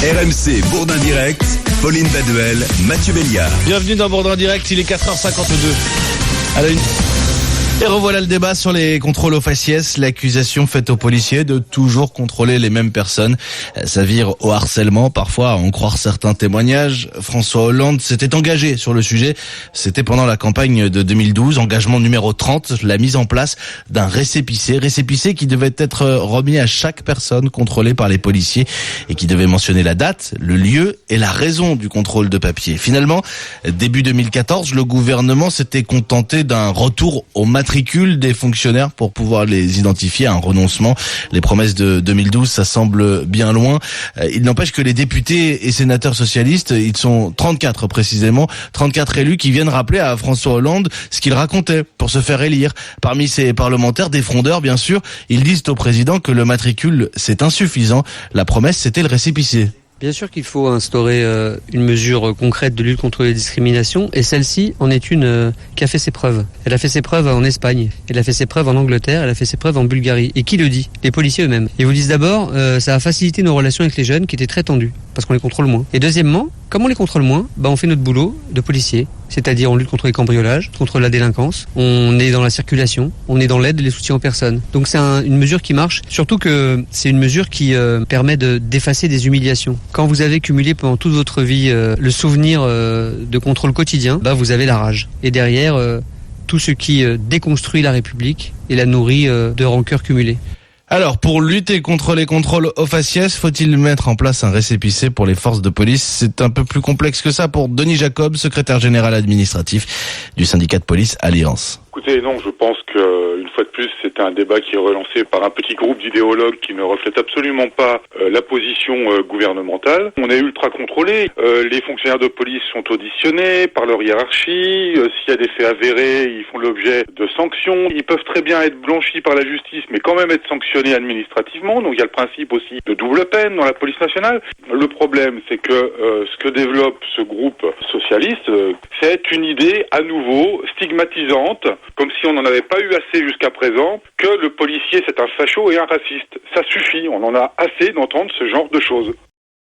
RMC Bourdin Direct, Pauline Baduel, Mathieu Béliard. Bienvenue dans Bourdin Direct, il est 4h52. À la une. Et revoilà le débat sur les contrôles aux faciès. L'accusation faite aux policiers de toujours contrôler les mêmes personnes. Ça vire au harcèlement, parfois à en croire certains témoignages. François Hollande s'était engagé sur le sujet. C'était pendant la campagne de 2012. Engagement numéro 30, la mise en place d'un récépissé. Récépissé qui devait être remis à chaque personne contrôlée par les policiers et qui devait mentionner la date, le lieu et la raison du contrôle de papier. Finalement, début 2014, le gouvernement s'était contenté d'un retour au matricule des fonctionnaires pour pouvoir les identifier, un renoncement. Les promesses de 2012, ça semble bien loin. Il n'empêche que les députés et sénateurs socialistes, ils sont 34 précisément, 34 élus qui viennent rappeler à François Hollande ce qu'il racontait pour se faire élire. Parmi ces parlementaires, des frondeurs bien sûr, ils disent au président que le matricule c'est insuffisant. La promesse c'était le récépissé. Bien sûr qu'il faut instaurer une mesure concrète de lutte contre les discriminations et celle-ci en est une qui a fait ses preuves. Elle a fait ses preuves en Espagne, elle a fait ses preuves en Angleterre, elle a fait ses preuves en Bulgarie. Et qui le dit ? Les policiers eux-mêmes. Ils vous disent d'abord, ça a facilité nos relations avec les jeunes qui étaient très tendues parce qu'on les contrôle moins. Et deuxièmement, comme on les contrôle moins, on fait notre boulot de policier. C'est-à-dire on lutte contre les cambriolages, contre la délinquance, on est dans la circulation, on est dans l'aide et les soutiens aux personnes. Donc c'est une mesure qui marche, surtout que c'est une mesure qui permet d'effacer des humiliations. Quand vous avez cumulé pendant toute votre vie le souvenir de contrôle quotidien, vous avez la rage. Et derrière, tout ce qui déconstruit la République et la nourrit de rancœurs cumulées. Alors, pour lutter contre les contrôles aux faciès, faut-il mettre en place un récépissé pour les forces de police ? C'est un peu plus complexe que ça pour Denis Jacob, secrétaire général administratif du syndicat de police Alliance. Écoutez, non, je pense qu'une fois de plus, c'est un débat qui est relancé par un petit groupe d'idéologues qui ne reflète absolument pas la position gouvernementale. On est ultra contrôlé. Les fonctionnaires de police sont auditionnés par leur hiérarchie. S'il y a des faits avérés, ils font l'objet de sanctions. Ils peuvent très bien être blanchis par la justice, mais quand même être sanctionnés administrativement. Donc il y a le principe aussi de double peine dans la police nationale. Le problème, c'est que ce que développe ce groupe socialiste, c'est une idée à nouveau stigmatisante, comme si on n'en avait pas eu assez jusqu'à présent, que le policier c'est un facho et un raciste. Ça suffit, on en a assez d'entendre ce genre de choses.